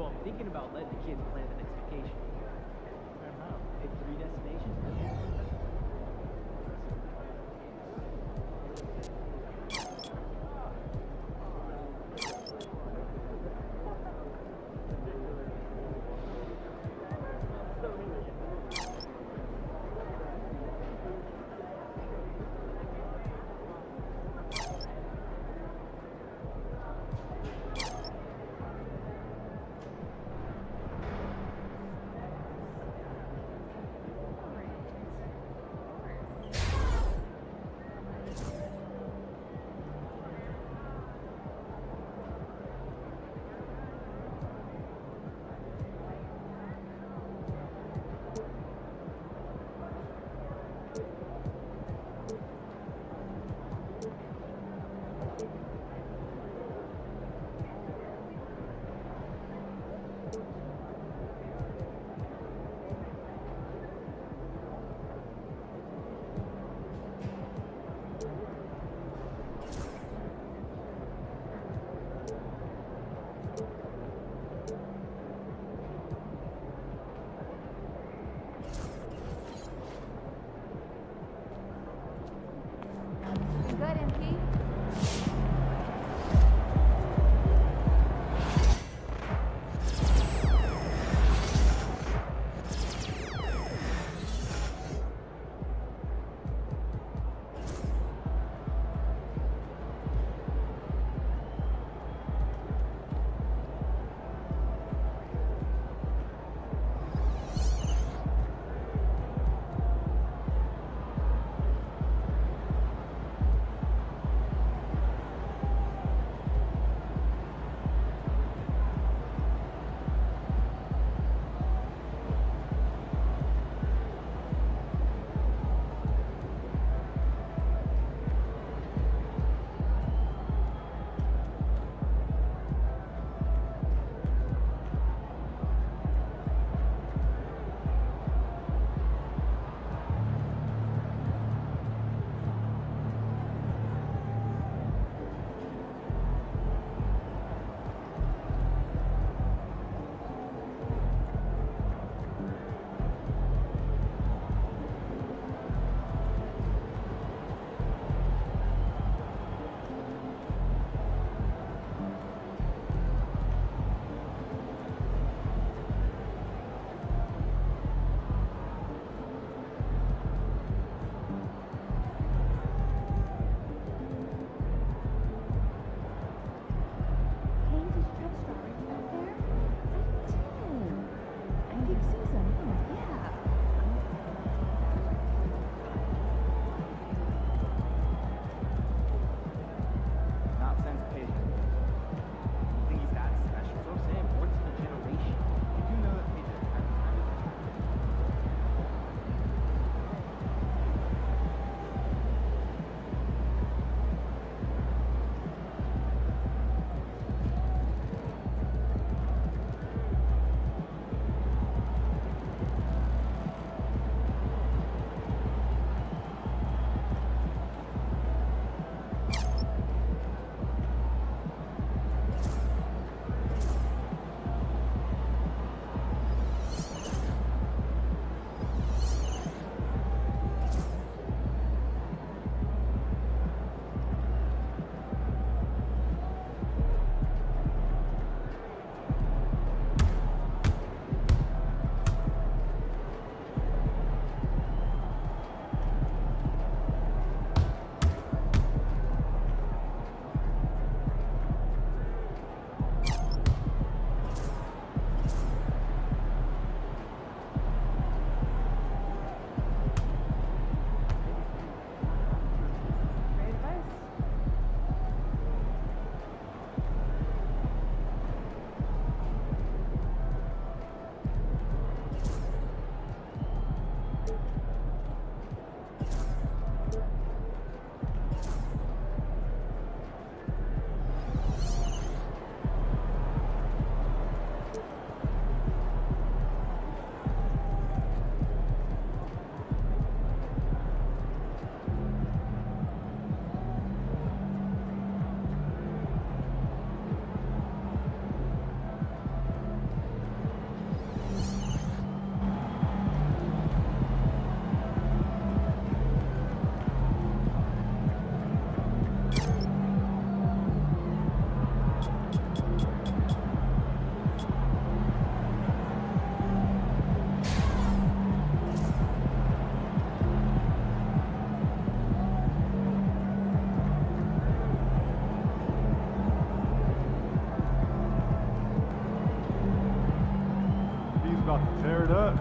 I'm thinking about letting the kids plan the next vacation. And how? Pick 3 destinations. About to tear it up.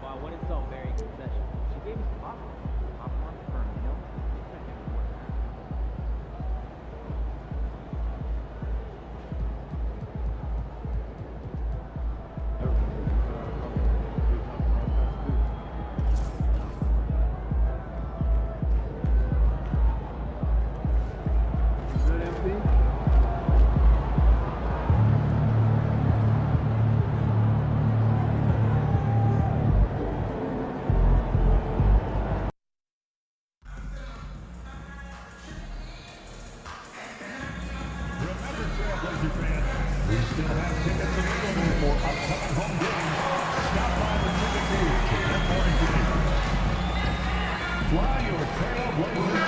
Wow, what is so very concession? She gave me some popcorn. Popcorn for a meal? Is it empty? Remember, Trailblazer fans, we still have tickets available for upcoming home games. Stop by the ticket booth to get more information. Fly your Trailblazer.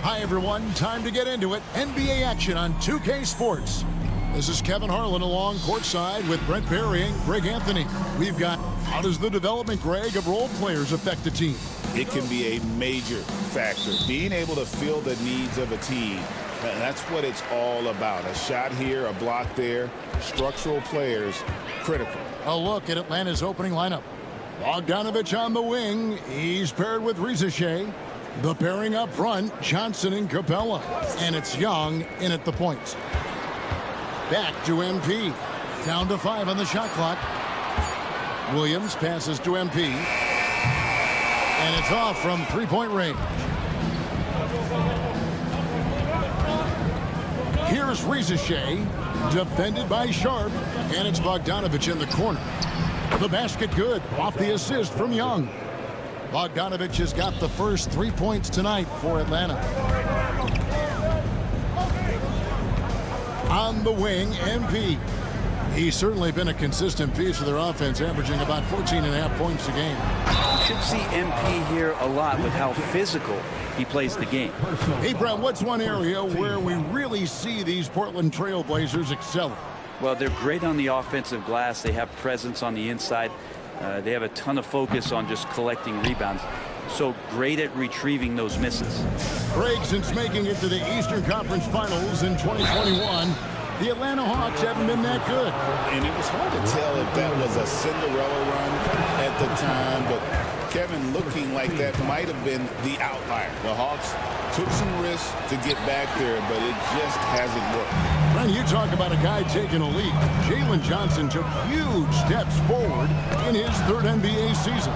Hi, everyone. Time to get into it. NBA action on 2K Sports. This is Kevin Harlan along courtside with Brent Barry and Greg Anthony. We've got, how does the development, Greg, of role players affect the team? It can be a major factor. Being able to fill the needs of a team, that's what it's all about. A shot here, a block there, structural players, critical. A look at Atlanta's opening lineup. Bogdanovich on the wing. He's paired with Rizachet. The pairing up front, Johnson and Capella. And it's Young in at the point. Back to MP. Down to 5 on the shot clock. Williams passes to MP. And it's off from three-point range. Here's Rizachet, defended by Sharp, and it's Bogdanovich in the corner. The basket good, off the assist from Young. Bogdanovich has got the first 3 points tonight for Atlanta. On the wing, MP. He's certainly been a consistent piece of their offense, averaging about 14.5 points a game. You should see MP here a lot with how physical he plays the game. Hey, Brett, what's one area where we really see these Portland Trail Blazers excelling? Well, they're great on the offensive glass. They have presence on the inside. They have a ton of focus on just collecting rebounds. So great at retrieving those misses. Greg, since making it to the Eastern Conference Finals in 2021, the Atlanta Hawks haven't been that good. And it was hard to tell if that was a Cinderella run at the time, but Kevin, looking like that might have been the outlier. The Hawks took some risks to get back there, but it just hasn't worked. When you talk about a guy taking a leap, Jalen Johnson took huge steps forward in his third NBA season.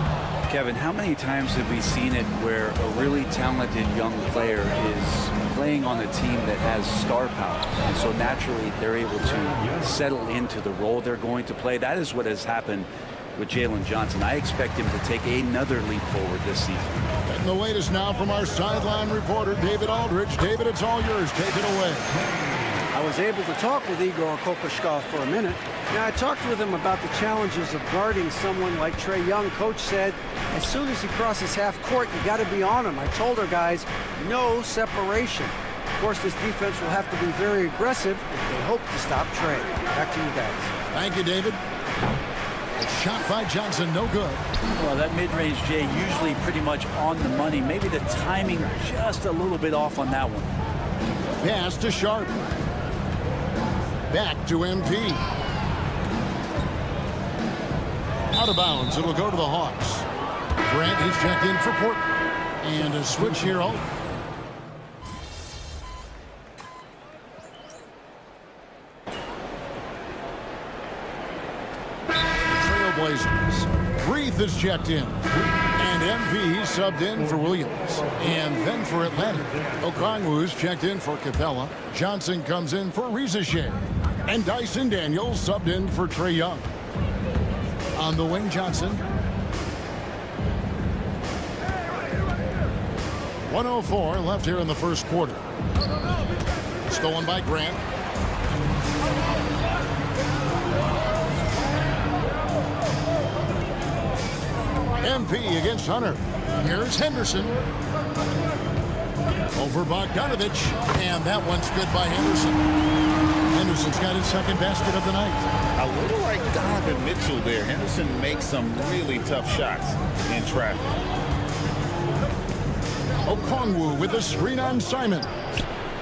Kevin, how many times have we seen it where a really talented young player is playing on a team that has star power, and so naturally they're able to settle into the role they're going to play? That is what has happened with Jalen Johnson. I expect him to take another leap forward this season. And the latest now from our sideline reporter, David Aldridge. David, it's all yours. Take it away. I was able to talk with Igor Kokoshkov for a minute. Now, I talked with him about the challenges of guarding someone like Trae Young. Coach said, as soon as he crosses half court, you got to be on him. I told our guys, no separation. Of course, this defense will have to be very aggressive if they hope to stop Trae. Back to you guys. Thank you, David. A shot by Johnson, no good. Well, that mid-range, Jay, usually pretty much on the money. Maybe the timing just a little bit off on that one. Pass to Sharp. Back to MP. Out of bounds. It'll go to the Hawks. Grant is checked in for Portland. And a switch here. Trailblazers. Reith is checked in. And MP subbed in for Williams. And then for Atlanta, Okongwu's checked in for Capella. Johnson comes in for Rizachet. And Dyson Daniels subbed in for Trae Young. On the wing, Johnson. 1:04 left here in the first quarter. Stolen by Grant. MP against Hunter. Here's Henderson. Over Bogdanovich. And that one's good by Henderson. Henderson's got his second basket of the night. A little like Donovan Mitchell there. Henderson makes some really tough shots in traffic. Okongwu with the screen on Simon.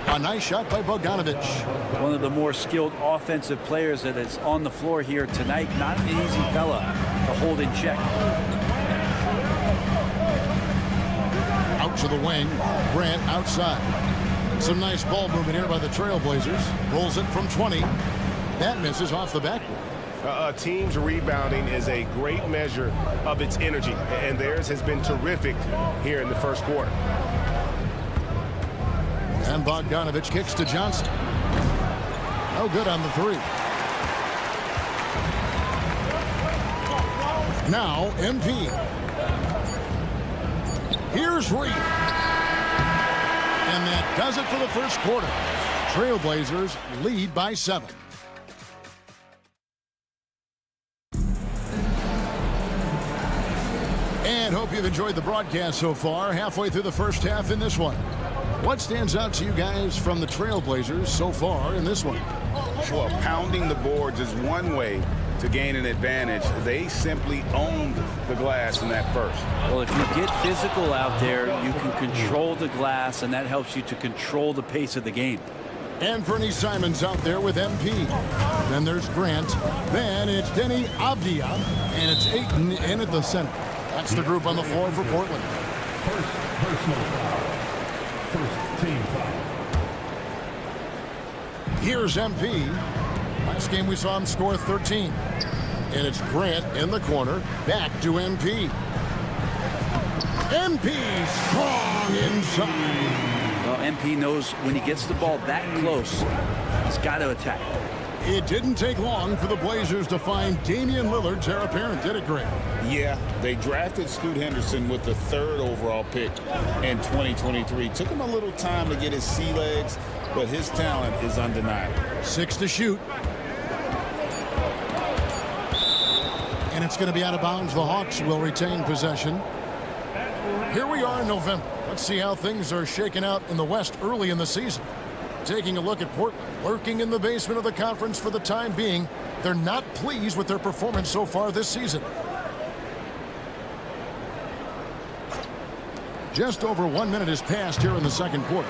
A nice shot by Bogdanovich. One of the more skilled offensive players that is on the floor here tonight. Not an easy fella to hold in check. Out to the wing. Grant outside. Some nice ball movement here by the Trailblazers. Rolls it from 20. That misses off the backboard. A team's rebounding is a great measure of its energy, and theirs has been terrific here in the first quarter. And Bogdanovich kicks to Johnson. No good on the three. Now MP. Here's Reed. And that does it for the first quarter. Trailblazers lead by 7. And hope you've enjoyed the broadcast so far. Halfway through the first half in this one. What stands out to you guys from the Trailblazers so far in this one? Well, pounding the boards is one way to gain an advantage. They simply owned the glass in that first. Well, if you get physical out there, you can control the glass, and that helps you to control the pace of the game. And Fernie Simons out there with MP. Then there's Grant. Then it's Denny Avdia. And it's Ayton in at the center. That's the group on the floor for Portland. First personal foul. First team foul. Here's MP. Last game we saw him score 13. And it's Grant in the corner. Back to MP. MP strong inside. Well, MP knows when he gets the ball that close, he's got to attack. It didn't take long for the Blazers to find Damian Lillard's heir apparent, did it, Grant? Yeah, they drafted Scoot Henderson with the 3rd overall pick in 2023. Took him a little time to get his sea legs, but his talent is undeniable. 6 to shoot. And it's going to be out of bounds. The Hawks will retain possession. Here we are in November. Let's see how things are shaking out in the West early in the season. Taking a look at Portland, lurking in the basement of the conference for the time being. They're not pleased with their performance so far this season. Just over 1 minute has passed here in the second quarter.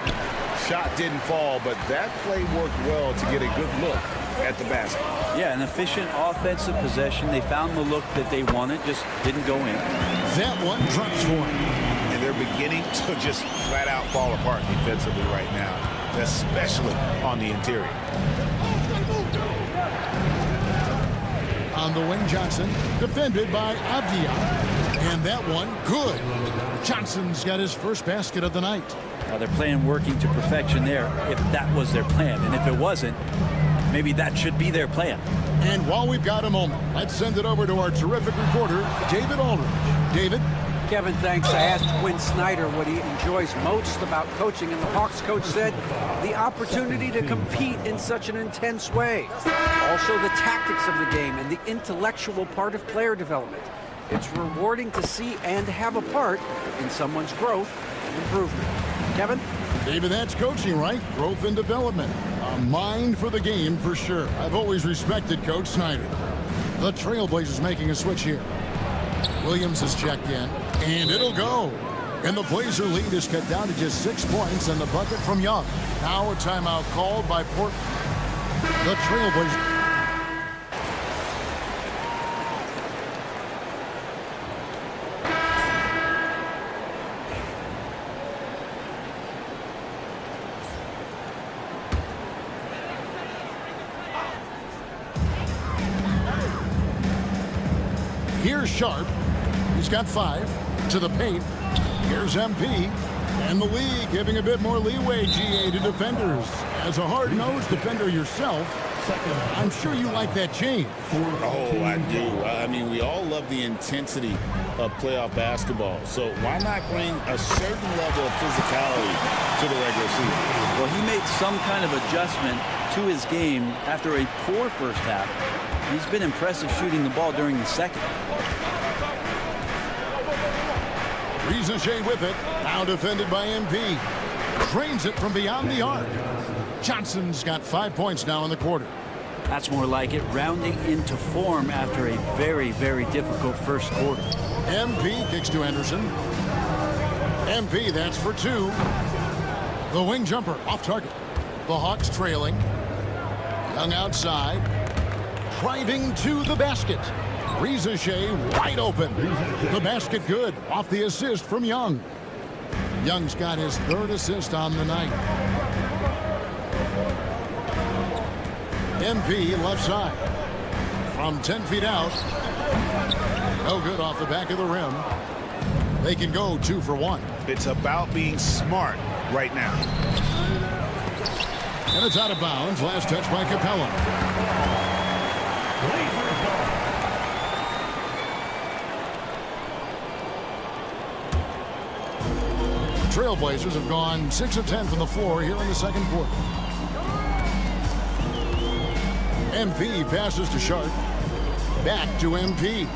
Shot didn't fall, but that play worked well to get a good look at the basket. Yeah, an efficient offensive possession. They found the look that they wanted, just didn't go in. That one drops for him. And they're beginning to just flat out fall apart defensively right now, especially on the interior. On the wing, Johnson, defended by Avdia. And that one, good. Johnson's got his first basket of the night. They're playing working to perfection there, if that was their plan. And if it wasn't, maybe that should be their plan. And while we've got a moment, let's send it over to our terrific reporter, David Aldridge. David? Kevin, thanks. I asked Quinn Snyder what he enjoys most about coaching, and the Hawks coach said the opportunity to compete in such an intense way. Also the tactics of the game and the intellectual part of player development. It's rewarding to see and have a part in someone's growth and improvement. Kevin? David, that's coaching, right? Growth and development. A mind for the game for sure. I've always respected Coach Snyder. The Trailblazers making a switch here. Williams has checked in, and it'll go. And the Blazer lead is cut down to just 6 points and the bucket from Young. Now a timeout called by Portland. The Trailblazers. Here's Sharp. He's got 5 to the paint. Here's MP. And the league giving a bit more leeway, GA, to defenders. As a hard-nosed defender yourself, Second. I'm sure you like that change. Oh, I do. I mean, we all love the intensity of playoff basketball. So why not bring a certain level of physicality to the regular season? Well, he made some kind of adjustment to his game after a poor first half. He's been impressive shooting the ball during the second. Rizachet with it. Now defended by MP. Drains it from beyond the arc. Johnson's got 5 points now in the quarter. That's more like it, rounding into form after a very, very difficult first quarter. MP kicks to Henderson. MP, that's for 2. The wing jumper off target. The Hawks trailing. Young outside. Driving to the basket. Rizachet wide open. The basket good. Off the assist from Young. Young's got his 3rd assist on the night. MP left side. From 10 feet out. No good off the back of the rim. They can go 2 for 1. It's about being smart right now. And it's out of bounds. Last touch by Capella. Trailblazers have gone 6 of 10 from the floor here in the second quarter. MP passes to Sharp. Back to MP.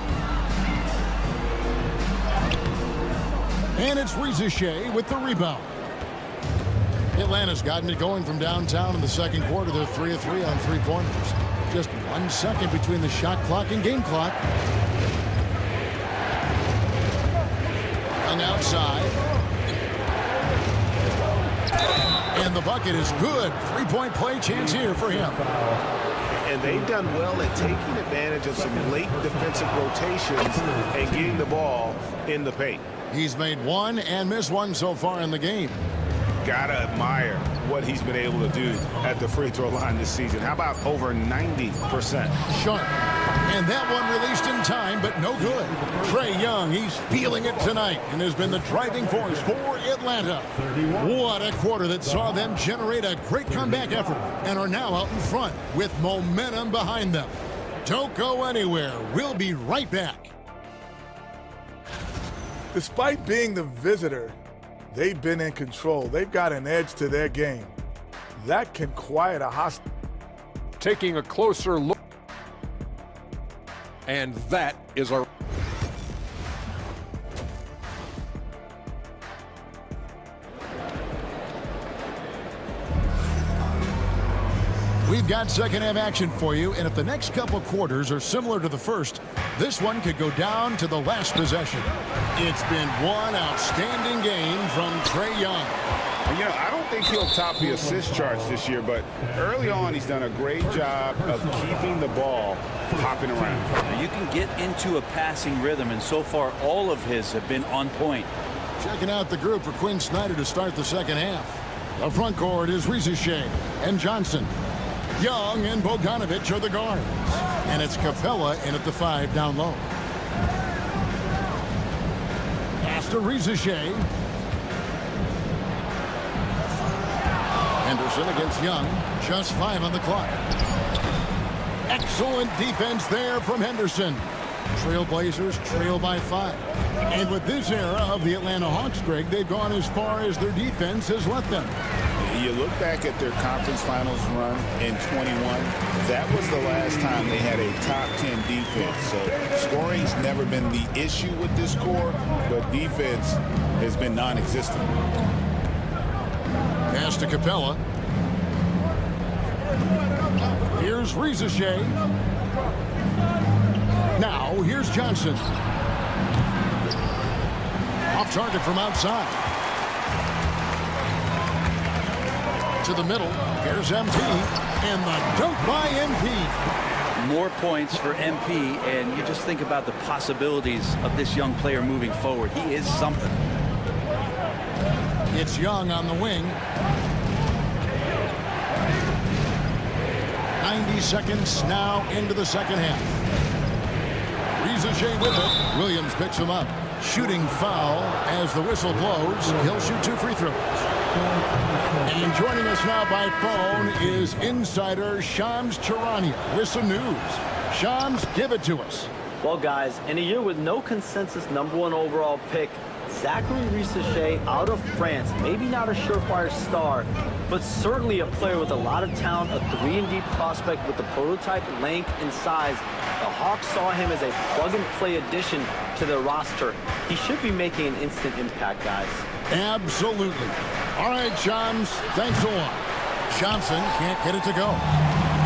And it's Rizachet with the rebound. Atlanta's gotten it going from downtown in the second quarter. They're 3 of 3 on 3-pointers. Just 1 second between the shot clock and game clock. Young outside. And the bucket is good. 3-point play chance here for him. And they've done well at taking advantage of some late defensive rotations and getting the ball in the paint. He's made 1 and missed 1 so far in the game. Gotta admire what he's been able to do at the free throw line this season. How about over 90%? Sharp. And that one released in time, but no good. Trae Young, he's feeling it tonight and has been the driving force for Atlanta. What a quarter that saw them generate a great comeback effort and are now out in front with momentum behind them. Don't go anywhere. We'll be right back. Despite being the visitor, they've been in control. They've got an edge to their game. That can quiet a hostile. Taking a closer look. And that is our... We've got second half action for you, and if the next couple quarters are similar to the first, this one could go down to the last possession. It's been one outstanding game from Trae Young. You know, I don't think he'll top the assist charts this year, but early on he's done a great job of keeping the ball hopping around. Now, you can get into a passing rhythm, and so far all of his have been on point. Checking out the group for Quinn Snyder to start the second half. The front court is Rizachet and Johnson. Young and Bogdanovic are the guards. And it's Capella in at the 5 down low. Pass to Rizachet. Henderson against Young. Just 5 on the clock. Excellent defense there from Henderson. Trailblazers trail by 5. And with this era of the Atlanta Hawks, Greg, they've gone as far as their defense has let them. You look back at their conference finals run in 21, that was the last time they had a top 10 defense. So scoring's never been the issue with this core, but defense has been non-existent. Pass to Capella. Here's Rizachet. Now, here's Johnson. Off target from outside. To the middle. Here's MP. And the dunk by MP. More points for MP, and you just think about the possibilities of this young player moving forward. He is something. It's Young on the wing. 90 seconds now into the second half. Rizachet with it. Williams picks him up. Shooting foul as the whistle blows. He'll shoot 2 free throws. And joining us now by phone is insider Shams Charania with some news. Shams, give it to us. Well, guys, in a year with no consensus #1 overall pick, Zachary Risacher out of France, maybe not a surefire star, but certainly a player with a lot of talent, a 3-and-D prospect with the prototype length and size. The Hawks saw him as a plug-and-play addition to their roster. He should be making an instant impact, guys. Absolutely. All right, Shams, thanks a lot. Johnson can't get it to go.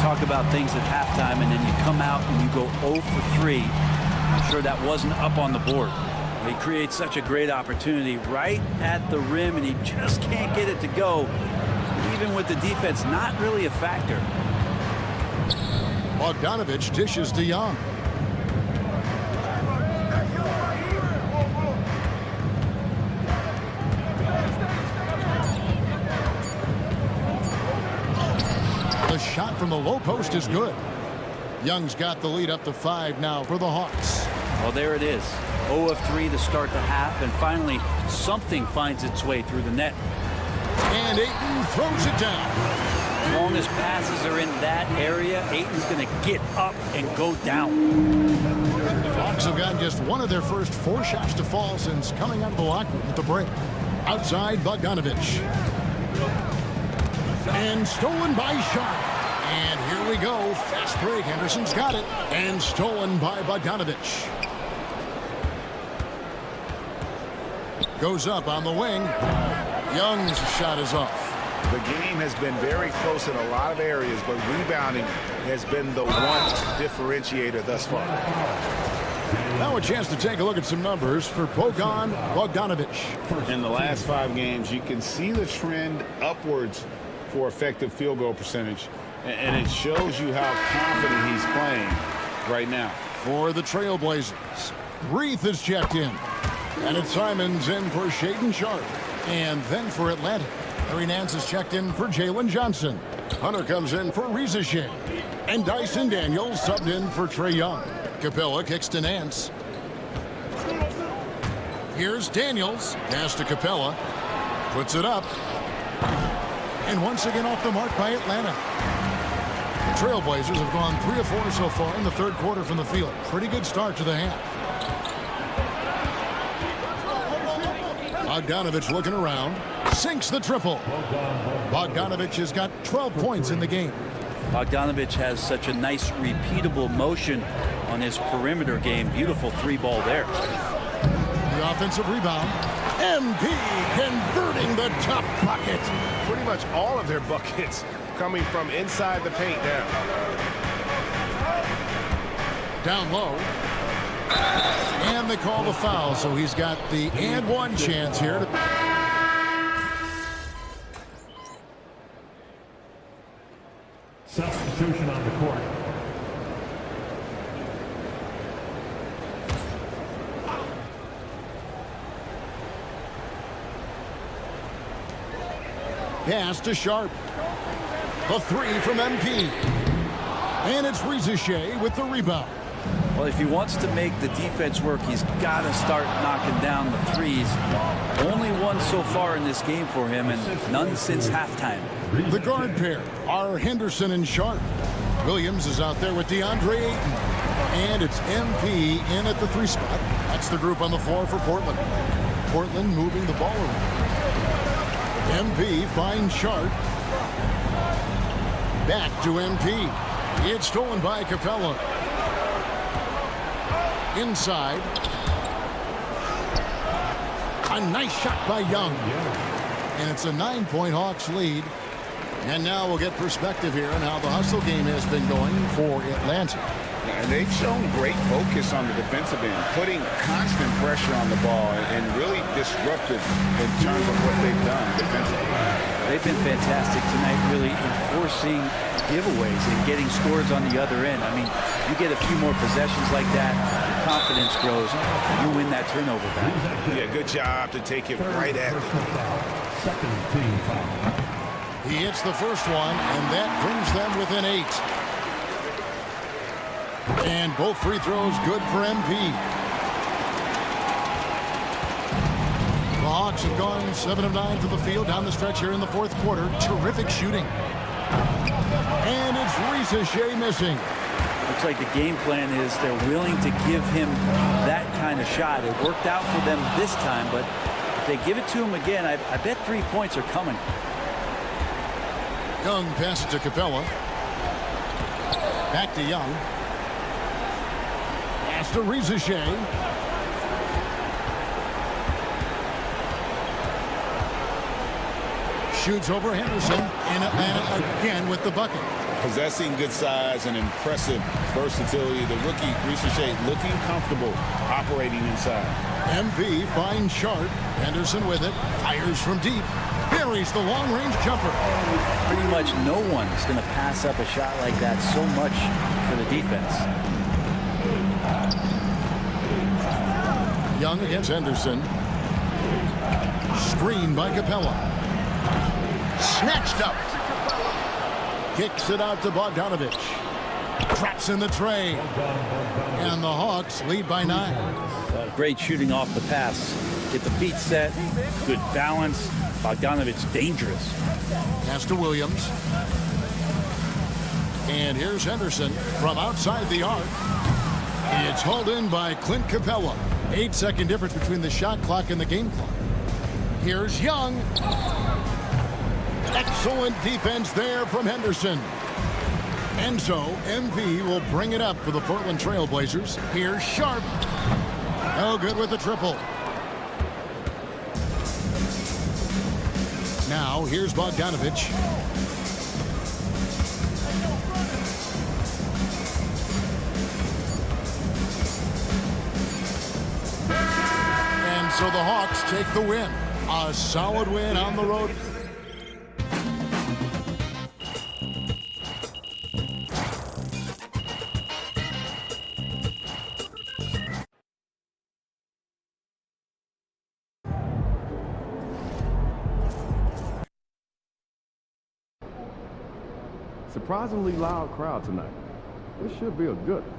Talk about things at halftime, and then you come out and you go 0 for 3. I'm sure that wasn't up on the board. He creates such a great opportunity right at the rim, and he just can't get it to go, even with the defense not really a factor. Bogdanovich dishes to Young. The shot from the low post is good. Young's got the lead up to 5 now for the Hawks. Well, there it is. 0 of 3 to start the half, and finally something finds its way through the net. And Ayton throws it down. As long as passes are in that area, Ayton's going to get up and go down. The Hawks have gotten just one of their first 4 shots to fall since coming out of the locker room at the break. Outside, Bogdanovich. And stolen by Sharp. And here we go. Fast break. Henderson's got it. And stolen by Bogdanovich. Goes up on the wing. Young's shot is off. The game has been very close in a lot of areas, but rebounding has been the one differentiator thus far. Now a chance to take a look at some numbers for Bojan Bogdanovich. In the last 5 games, you can see the trend upwards for effective field goal percentage, and it shows you how confident he's playing right now. For the Trailblazers, Reith is checked in. And it's Simons in for Shaedon Sharpe. And then for Atlanta, Larry Nance is checked in for Jalen Johnson. Hunter comes in for Risacher. And Dyson Daniels subbed in for Trae Young. Capella kicks to Nance. Here's Daniels. Pass to Capella. Puts it up. And once again off the mark by Atlanta. The Trailblazers have gone 3 of 4 so far in the third quarter from the field. Pretty good start to the half. Bogdanovich looking around. Sinks the triple. Bogdanovich has got 12 points in the game. Bogdanovich has such a nice repeatable motion on his perimeter game. Beautiful 3-ball there. The offensive rebound. MP converting the tough bucket. Pretty much all of their buckets coming from inside the paint now. Down low. And they call the foul, so he's got the and one chance here. Substitution on the court. Pass to Sharpe. The 3 from MP. And it's Risacher with the rebound. Well, if he wants to make the defense work, he's got to start knocking down the threes. Only one so far in this game for him, and none since halftime. The guard pair are Henderson and Sharpe. Williams is out there with DeAndre Ayton. And it's MP in at the 3 spot. That's the group on the floor for Portland. Portland moving the ball around. MP finds Sharpe. Back to MP. It's stolen by Capella. Inside. A nice shot by Young. And it's a 9-point Hawks lead. And now we'll get perspective here on how the hustle game has been going for Atlanta. And they've shown great focus on the defensive end, putting constant pressure on the ball and really disruptive in terms of what they've done defensively. They've been fantastic tonight, really enforcing giveaways and getting scores on the other end. I mean, you get a few more possessions like that, your confidence grows, you win that turnover back. Yeah, good job to take it right at them. Second team foul. He hits the first one, and that brings them within 8. And both free throws good for MP. Hawks have gone 7 of 9 from the field down the stretch here in the fourth quarter. Terrific shooting. And it's Risa Shea missing. Looks like the game plan is they're willing to give him that kind of shot. It worked out for them this time, but if they give it to him again, I bet 3 points are coming. Young passes to Capella. Back to Young. Pass to Risa Shea. Shoots over Henderson, and Atlanta again with the bucket. Possessing good size and impressive versatility. The rookie, Risa Shea, looking comfortable operating inside. MV finds Sharp. Henderson with it. Fires from deep. Buries the long-range jumper. Pretty much no one's going to pass up a shot like that so much for the defense. Young against Henderson. Screen by Capella. Snatched up. Kicks it out to Bogdanovich. Traps in the tray. And the Hawks lead by 9. Great shooting off the pass. Get the feet set. Good balance. Bogdanovich dangerous. Pass to Williams. And here's Henderson from outside the arc. It's hauled in by Clint Capella. 8-second difference between the shot clock and the game clock. Here's Young. Excellent defense there from Henderson. And so MV will bring it up for the Portland Trail Blazers. Here's Sharp. No good with the triple. Now here's Bogdanovich. And so the Hawks take the win. A solid win on the road. Surprisingly loud crowd tonight. This should be a good one.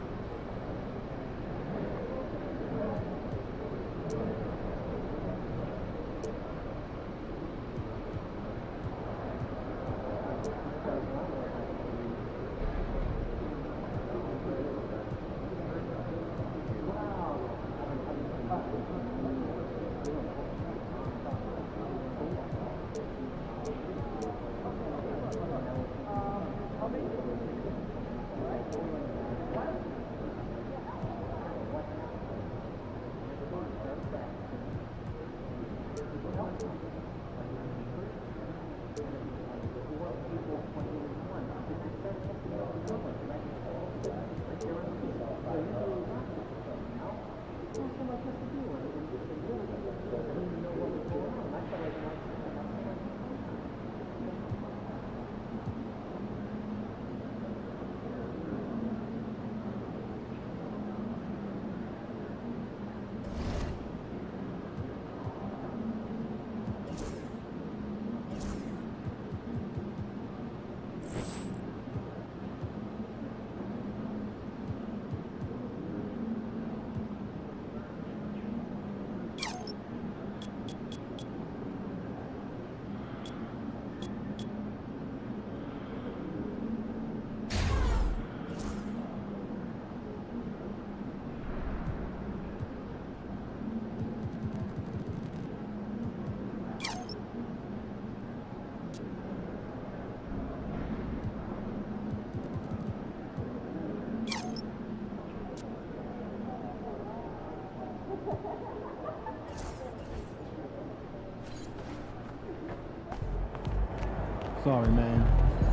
Sorry, man.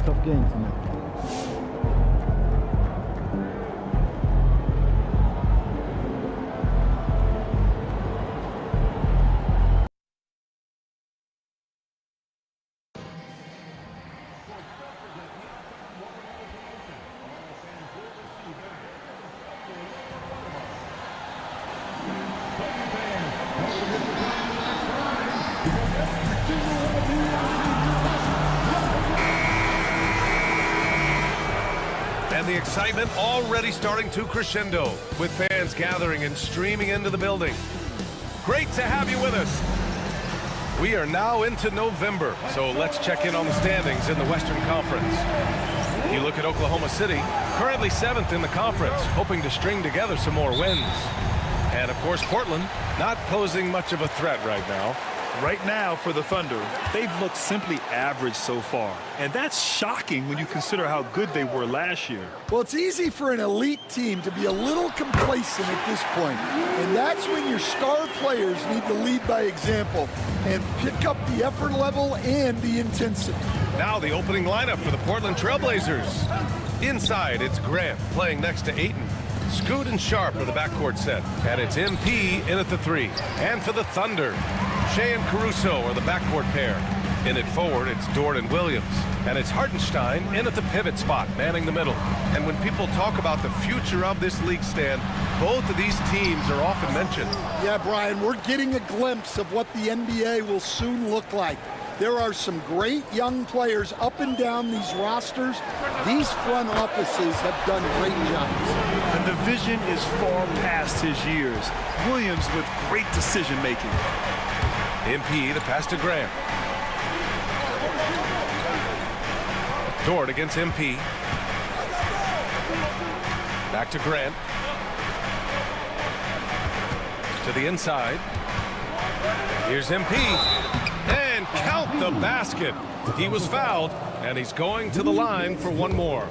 Tough game tonight. And the excitement already starting to crescendo with fans gathering and streaming into the building. Great to have you with us. We are now into November, so let's check in on the standings in the Western Conference. You look at Oklahoma City, currently 7th in the conference, hoping to string together some more wins. And, of course, Portland not posing much of a threat right now. Right now, for the Thunder, they've looked simply average so far. And that's shocking when you consider how good they were last year. Well, it's easy for an elite team to be a little complacent at this point. And that's when your star players need to lead by example and pick up the effort level and the intensity. Now the opening lineup for the Portland Trailblazers. Inside, it's Grant playing next to Ayton. Scoot and Sharp are the backcourt set. And it's MP in at the 3. And for the Thunder, Shea and Caruso are the backcourt pair. In at forward, it's Dort and Williams. And it's Hartenstein in at the pivot spot, manning the middle. And when people talk about the future of this league, Stan, both of these teams are often mentioned. Yeah, Brian, we're getting a glimpse of what the NBA will soon look like. There are some great young players up and down these rosters. These front offices have done great jobs. And the vision is far past his years. Williams with great decision-making. MP, the pass to Grant. Dort against MP. Back to Grant. To the inside. Here's MP. And count the basket. He was fouled, and he's going to the line for one more.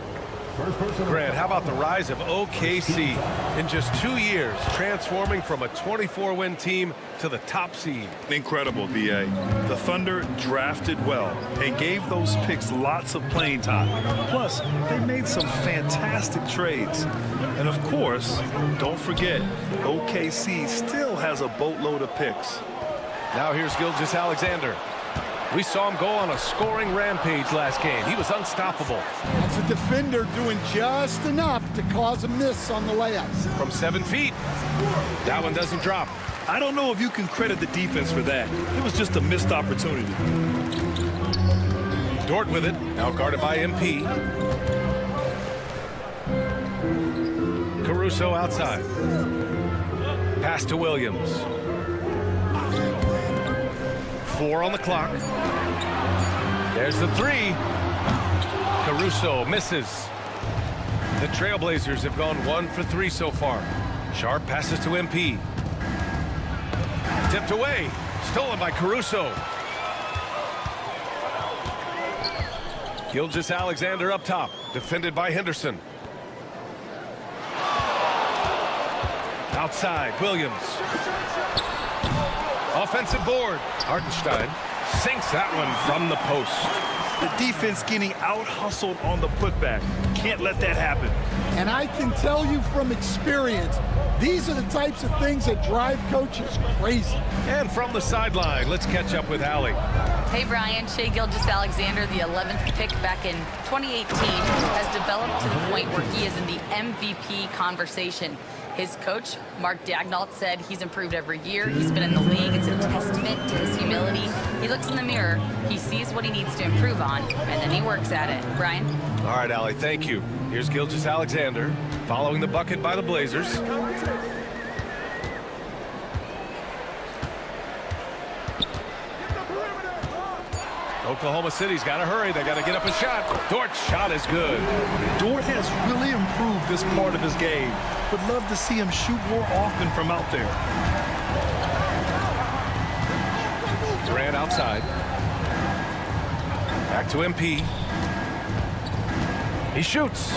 Grant, how about the rise of OKC in just 2 years, transforming from a 24-win team to the top seed? Incredible, B.A. The Thunder drafted well and gave those picks lots of playing time. Plus, they made some fantastic trades. And of course, don't forget, OKC still has a boatload of picks. Now here's Gilgeous-Alexander. We saw him go on a scoring rampage last game. He was unstoppable. That's a defender doing just enough to cause a miss on the layups. From 7 feet. That one doesn't drop. I don't know if you can credit the defense for that. It was just a missed opportunity. Dort with it. Now guarded by MP. Caruso outside. Pass to Williams. 4 on the clock. There's the 3. Caruso misses. The Trailblazers have gone 1 for 3 so far. Sharp passes to MP. Tipped away. Stolen by Caruso. Gilgeous-Alexander up top. Defended by Henderson. Outside, Williams. Offensive board. Hartenstein sinks that one from the post. The defense getting out-hustled on the putback. Can't let that happen. And I can tell you from experience, these are the types of things that drive coaches crazy. And from the sideline, let's catch up with Allie. Hey, Brian. Shea Gilgeous-Alexander, the 11th pick back in 2018, has developed to the point where he is in the MVP conversation. His coach, Mark Daigneault, said he's improved every year. He's been in the league. It's a testament to his humility. He looks in the mirror, he sees what he needs to improve on, and then he works at it. Brian? All right, Allie, thank you. Here's Gilgeous-Alexander following the bucket by the Blazers. Oklahoma City's got to hurry. They got to get up a shot. Dort's shot is good. Dort has really improved this part of his game. Would love to see him shoot more often from out there. Durant outside. Back to MP. He shoots.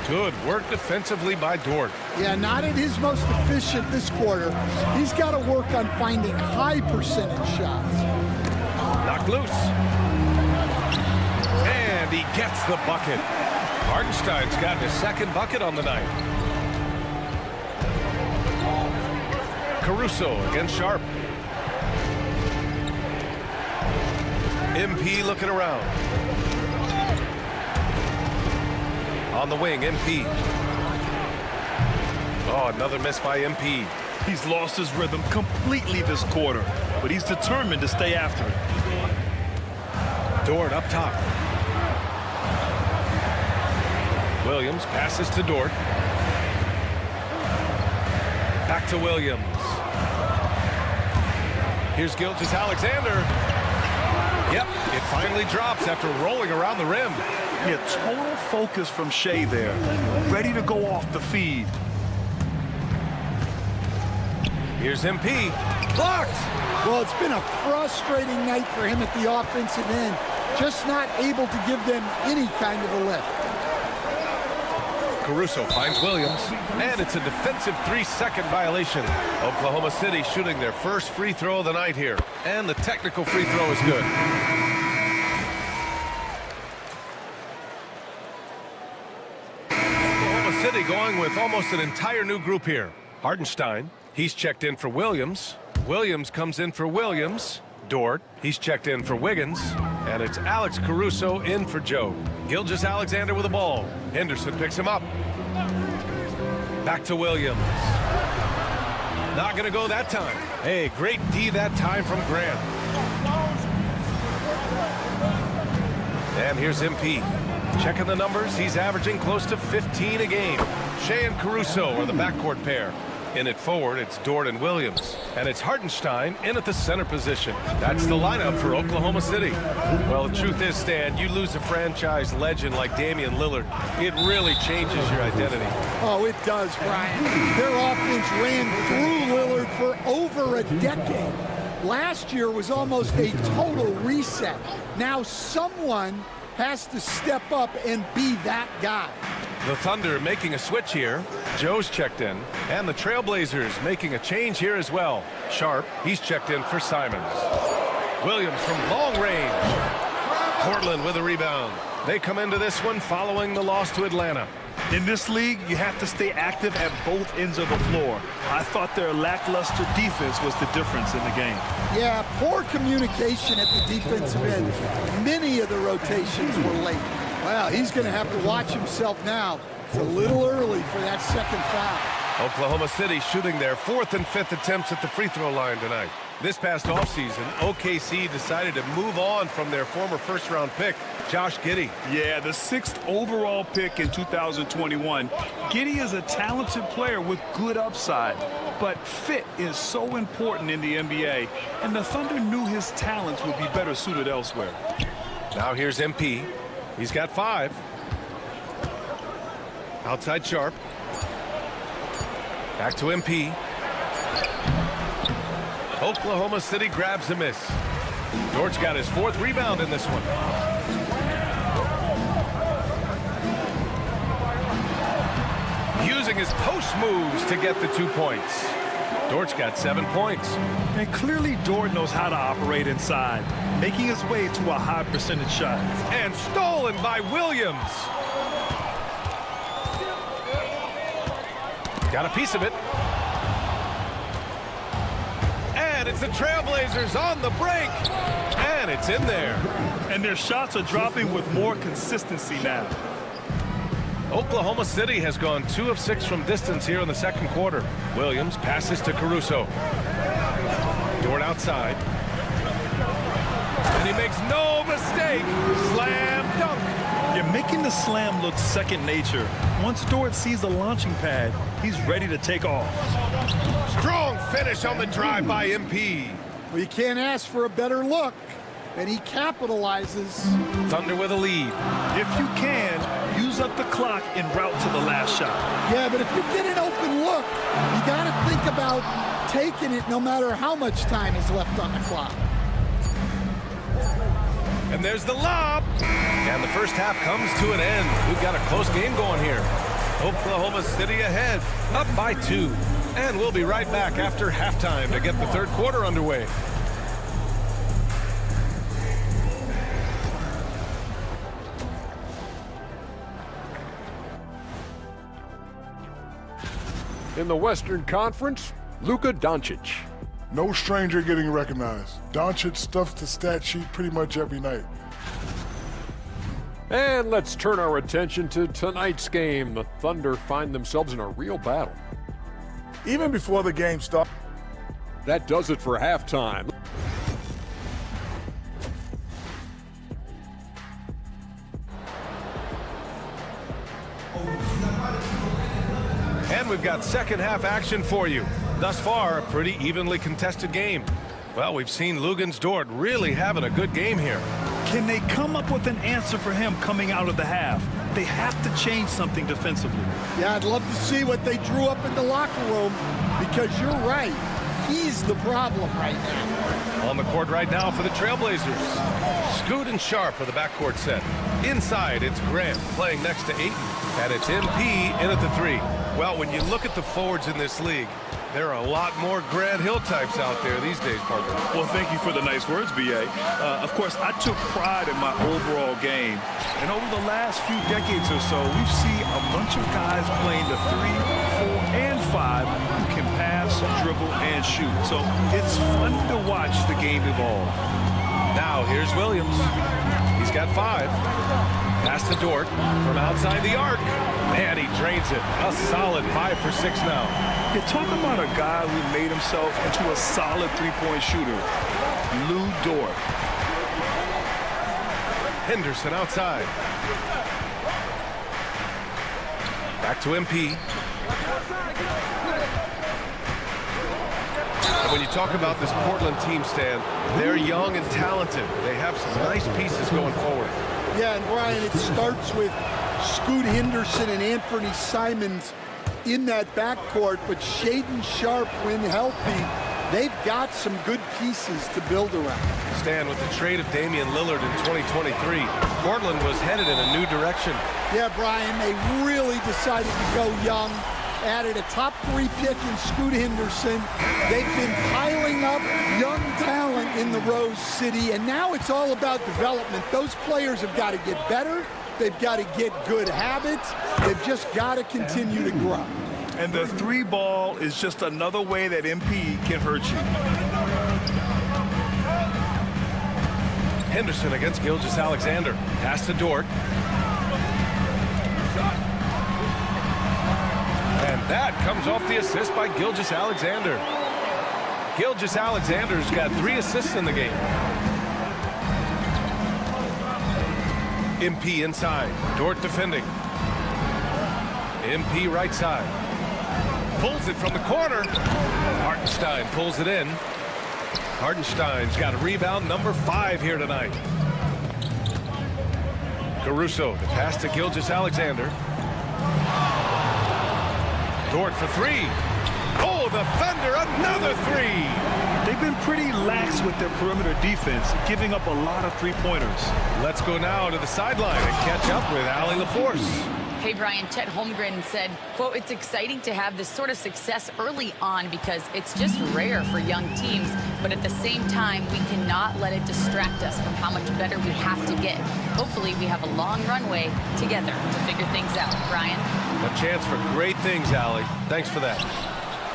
Good work defensively by Dort. Yeah, not at his most efficient this quarter. He's got to work on finding high percentage shots. Knocked loose. And he gets the bucket. Hartenstein's got his second bucket on the night. Caruso against Sharp. MP looking around. On the wing, MP. Oh, another miss by MP. He's lost his rhythm completely this quarter, but he's determined to stay after it. Dort up top. Williams passes to Dort. Back to Williams. Here's Gilgeous-Alexander. Yep, it finally drops after rolling around the rim. Yeah, total focus from Shea there. Ready to go off the feed. Here's MP. Blocked! Well, it's been a frustrating night for him at the offensive end. Just not able to give them any kind of a lift. Caruso finds Williams, and it's a defensive 3-second violation. Oklahoma City shooting their first free throw of the night here, and the technical free throw is good. Oklahoma City going with almost an entire new group here. Hartenstein, he's checked in for Williams. Williams comes in for Williams. Dort, he's checked in for Wiggins. And it's Alex Caruso in for Joe. Gilgeous-Alexander with the ball. Henderson picks him up. Back to Williams. Not going to go that time. Hey, great D that time from Grant. And here's MP. Checking the numbers, he's averaging close to 15 a game. Shea and Caruso are the backcourt pair. In it forward, it's Dort and Williams. And it's Hartenstein in at the center position. That's the lineup for Oklahoma City. Well, the truth is, Stan, you lose a franchise legend like Damian Lillard, it really changes your identity. Oh, it does, Brian. Their offense ran through Lillard for over a decade. Last year was almost a total reset. Now someone has to step up and be that guy. The Thunder making a switch here. Joe's checked in. And the Trailblazers making a change here as well. Sharp, he's checked in for Simons. Williams from long range. Portland with a rebound. They come into this one following the loss to Atlanta. In this league, you have to stay active at both ends of the floor. I thought their lackluster defense was the difference in the game. Yeah, poor communication at the defensive end. Many of the rotations were late. Well, he's going to have to watch himself now. It's a little early for that second foul. Oklahoma City shooting their 4th and 5th attempts at the free throw line tonight. This past offseason, OKC decided to move on from their former first-round pick, Josh Giddey. Yeah, the 6th overall pick in 2021. Giddey is a talented player with good upside, but fit is so important in the NBA, and the Thunder knew his talents would be better suited elsewhere. Now here's MP. He's got 5. Outside Sharp. Back to MP. Oklahoma City grabs a miss. Dort's got his 4th rebound in this one. Using his post moves to get the 2 points. Dort's got 7 points. And clearly Dort knows how to operate inside, making his way to a high percentage shot. And stolen by Williams. Got a piece of it. And it's the Trailblazers on the break. And it's in there. And their shots are dropping with more consistency now. Oklahoma City has gone 2 of 6 from distance here in the second quarter. Williams passes to Caruso. Dort outside. And he makes no mistake. Slam dunk. You're making the slam look second nature. Once Dort sees the launching pad, he's ready to take off. Strong finish on the drive by MP. Well, you can't ask for a better look. And he capitalizes. Thunder with a lead. If you can, use up the clock en route to the last shot. Yeah, but if you get an open look, you got to think about taking it no matter how much time is left on the clock. And there's the lob. And the first half comes to an end. We've got a close game going here. Oklahoma City ahead, up by 2. And we'll be right back after halftime to get the third quarter underway. In the Western Conference, Luka Doncic. No stranger getting recognized. Doncic stuffs the stat sheet pretty much every night. And let's turn our attention to tonight's game. The Thunder find themselves in a real battle. Even before the game started. That does it for halftime. And we've got second half action for you. Thus far, a pretty evenly contested game. Well, we've seen Luguentz-Dort really having a good game here. Can they come up with an answer for him coming out of the half? They have to change something defensively. Yeah, I'd love to see what they drew up in the locker room, because you're right. He's the problem right now. On the court right now for the Trailblazers. Scoot and Sharp are the backcourt set. Inside, it's Grant playing next to Ayton. And it's MP in at the 3. Well, when you look at the forwards in this league, there are a lot more Grant Hill types out there these days, Parker. Well, thank you for the nice words, B.A. Of course, I took pride in my overall game. And over the last few decades or so, we've seen a bunch of guys playing the 3, 4, and 5 who can pass, dribble, and shoot. So it's fun to watch the game evolve. Now, here's Williams. He's got 5. Pass to Dort from outside the arc. Man, he drains it. A solid 5 for 6 now. You're talking about a guy who made himself into a solid three-point shooter. Lu Dort. Henderson outside. Back to MP. And when you talk about this Portland team, Stan, they're young and talented. They have some nice pieces going forward. Yeah, and Brian, it starts with Scoot Henderson and Anthony Simons in that backcourt, but Shaedon Sharpe, when healthy, they've got some good pieces to build around. Stan, with the trade of Damian Lillard in 2023, Portland was headed in a new direction. Yeah, Brian, they really decided to go young. Added a top 3 pick in Scoot Henderson. They've been piling up young talent in the Rose City, and now it's all about development. Those players have got to get better. They've got to get good habits. They've just got to continue to grow. And the 3 ball is just another way that MP can hurt you. Henderson against Gilgeous-Alexander. Pass to Dort. And that comes off the assist by Gilgeous-Alexander. Gilgeous-Alexander's got 3 assists in the game. MP inside. Dort defending. MP right side. Pulls it from the corner. Hartenstein pulls it in. Hartenstein's got a rebound, number 5 here tonight. Caruso, the pass to Gilgeous-Alexander. Dort for 3. Oh, the Thunder, another 3. They've been pretty lax with their perimeter defense, giving up a lot of three-pointers. Let's go now to the sideline and catch up with Allie LaForce. Hey, Brian, Chet Holmgren said, quote, "It's exciting to have this sort of success early on because it's just rare for young teams, but at the same time, we cannot let it distract us from how much better we have to get. Hopefully, we have a long runway together to figure things out." Brian? A chance for great things, Allie. Thanks for that.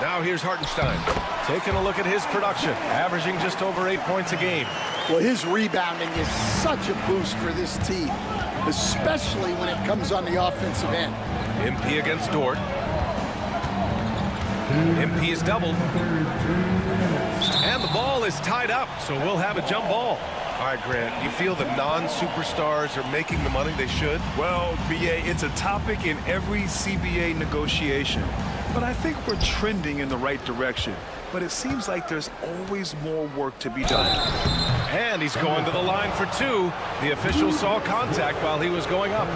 Now here's Hartenstein, taking a look at his production, averaging just over 8 points a game. Well, his rebounding is such a boost for this team, especially when it comes on the offensive end. MP against Dort. MP is doubled. And the ball is tied up, so we'll have a jump ball. All right, Grant, do you feel the non-superstars are making the money they should? Well, B.A., it's a topic in every CBA negotiation. But I think we're trending in the right direction. But it seems like there's always more work to be done. And he's going to the line for 2. The official saw contact while he was going up.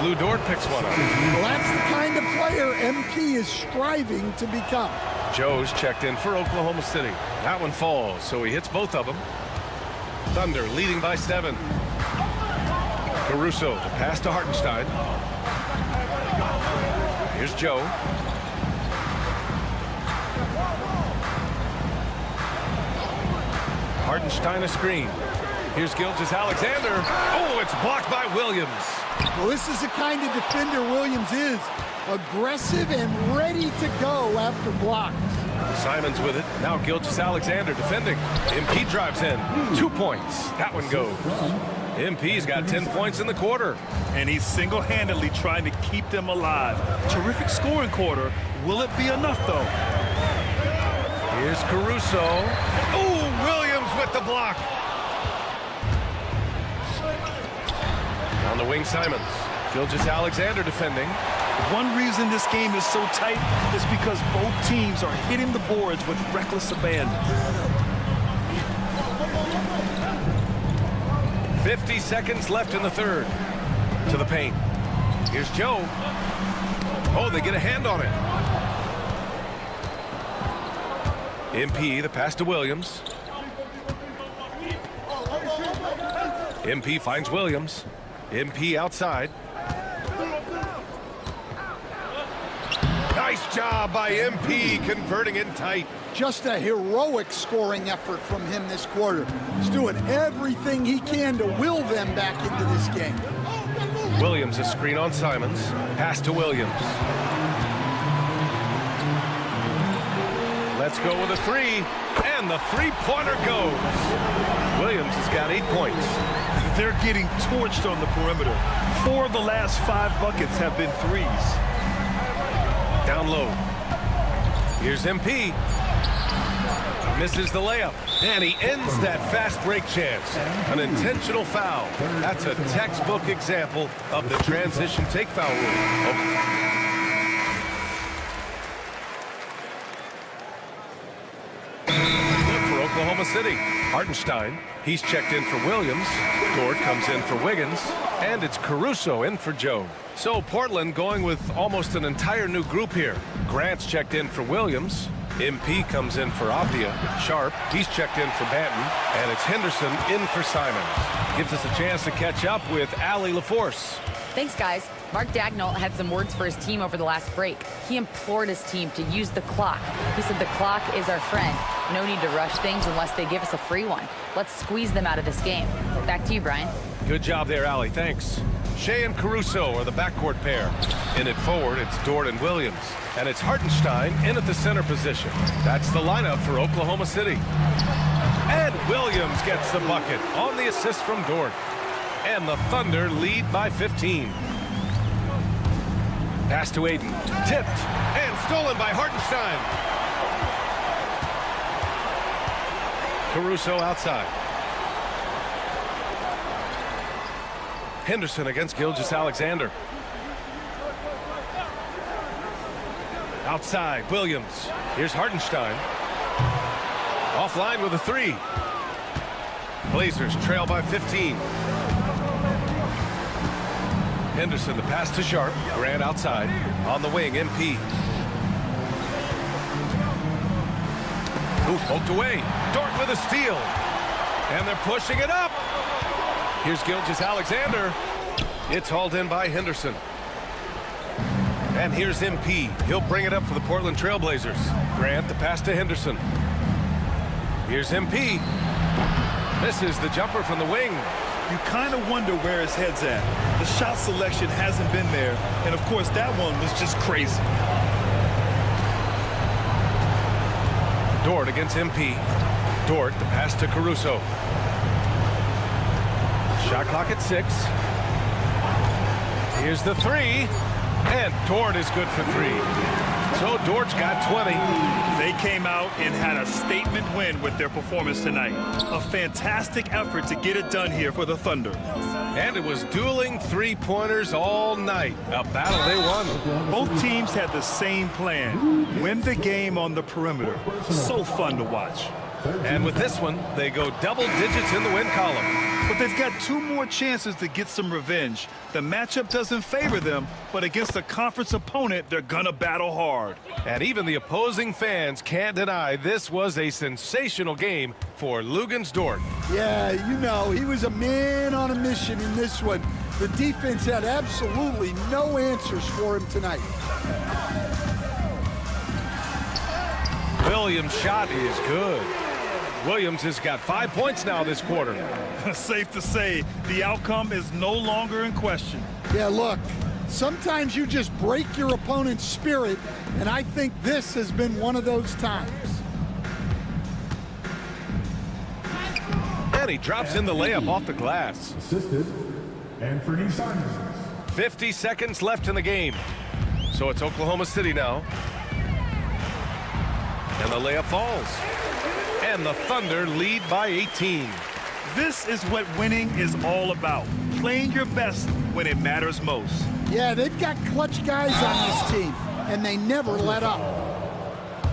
Lu Dort picks one up. Well, that's the kind of player MP is striving to become. Joe's checked in for Oklahoma City. That one falls, so he hits both of them. Thunder leading by 7. Caruso, the pass to Hartenstein. Here's Joe. Hartenstein a screen. Here's Gilgeous-Alexander. Oh, it's blocked by Williams. Well, this is the kind of defender Williams is. Aggressive and ready to go after blocks. Simons with it. Now Gilgeous-Alexander defending. MP drives in. 2 points. That one goes. MP's got 10 points in the quarter. And he's single-handedly trying to keep them alive. Terrific scoring quarter. Will it be enough, though? Here's Caruso. Oh, Williams with the block. On the wing, Simons. Gilgeous-Alexander defending. One reason this game is so tight is because both teams are hitting the boards with reckless abandon. 50 seconds left in the third. To the paint. Here's Joe. Oh, they get a hand on it. MP, the pass to Williams. MP finds Williams. MP outside. Nice job by MP converting it tight. Just a heroic scoring effort from him this quarter. He's doing everything he can to will them back into this game. Williams, a screen on Simons. Pass to Williams. Let's go with a three. And the three-pointer goes. Williams has got 8 points. They're getting torched on the perimeter. 4 of the last 5 buckets have been threes. Down low. Here's MP. Misses the layup. And he ends that fast break chance. An intentional foul. That's a textbook example of the transition take foul rule. For Oklahoma City, Hartenstein. He's checked in for Williams. Dort comes in for Wiggins. And it's Caruso in for Joe. So Portland going with almost an entire new group here. Grant's checked in for Williams. MP comes in for Avdia. Sharp, he's checked in for Banton. And it's Henderson in for Simons. Gives us a chance to catch up with Allie LaForce. Thanks, guys. Mark Daigneault had some words for his team over the last break. He implored his team to use the clock. He said the clock is our friend. No need to rush things unless they give us a free one. Let's squeeze them out of this game. Back to you, Brian. Good job there, Allie. Thanks. Shea and Caruso are the backcourt pair. In it forward, it's Dort and Williams. And it's Hartenstein in at the center position. That's the lineup for Oklahoma City. And Williams gets the bucket on the assist from Dort. And the Thunder lead by 15. Pass to Aiden. Tipped and stolen by Hartenstein. Caruso outside. Henderson against Gilgeous-Alexander. Outside, Williams. Here's Hartenstein. Offline with a three. Blazers trail by 15. Henderson, the pass to Sharp. Grant outside. On the wing, MP. Ooh, poked away. Dort with a steal. And they're pushing it up. Here's Gilgeous-Alexander. It's hauled in by Henderson. And here's MP. He'll bring it up for the Portland Trailblazers. Grant, the pass to Henderson. Here's MP. Misses the jumper from the wing. You kind of wonder where his head's at. The shot selection hasn't been there. And, of course, that one was just crazy. Dort against MP. Dort, the pass to Caruso. Shot clock at 6. Here's the three. And Dort is good for 3. So Dort's got 20. They came out and had a statement win with their performance tonight. A fantastic effort to get it done here for the Thunder. And it was dueling three-pointers all night. A battle they won. Both teams had the same plan. Win the game on the perimeter. So fun to watch. And with this one, they go double digits in the win column. But they've got 2 more chances to get some revenge. The matchup doesn't favor them, but against a conference opponent, they're gonna battle hard. And even the opposing fans can't deny this was a sensational game for Luguentz Dort. Yeah, you know, he was a man on a mission in this one. The defense had absolutely no answers for him tonight. Williams' shot is good. Williams has got 5 points now this quarter. Safe to say, the outcome is no longer in question. Yeah, look, sometimes you just break your opponent's spirit, and I think this has been one of those times. And he drops in the layup off the glass. Assisted, Anthony Simons. 50 seconds left in the game. So it's Oklahoma City now. And the layup falls. And the Thunder lead by 18. This is what winning is all about. Playing your best when it matters most. Yeah, they've got clutch guys on this team, and they never let up.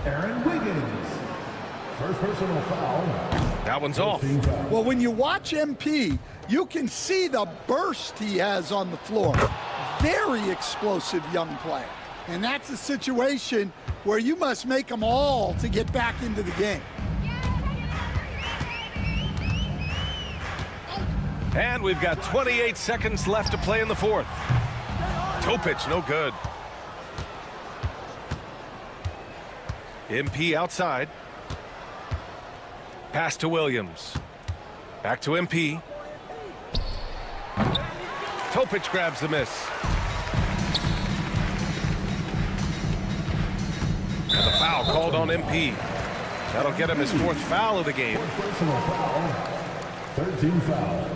Aaron Wiggins. First personal foul. That one's off. Well, when you watch MP, you can see the burst he has on the floor. Very explosive young player. And that's a situation where you must make them all to get back into the game. And we've got 28 seconds left to play in the fourth. Toe pitch, no good. MP outside. Pass to Williams. Back to MP. Toe pitch grabs the miss. And the foul called on MP. That'll get him his fourth foul of the game. Personal foul. 13 foul.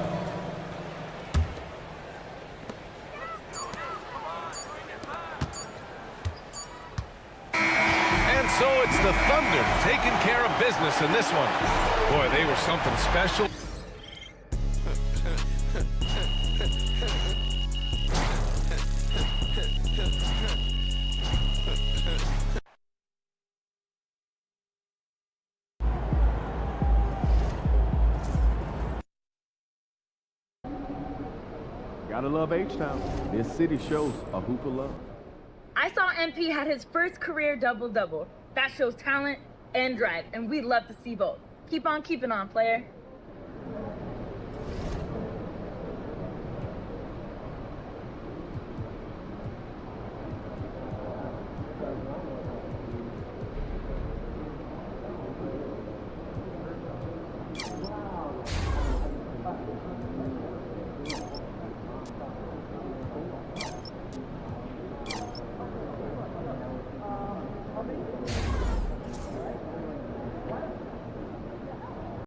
And so it's the Thunder taking care of business in this one. Boy, they were something special. Gotta love H-Town. This city shows a hoop of love. I saw MP had his first career double-double. That shows talent and drive, and we'd love to see both. Keep on keeping on, player.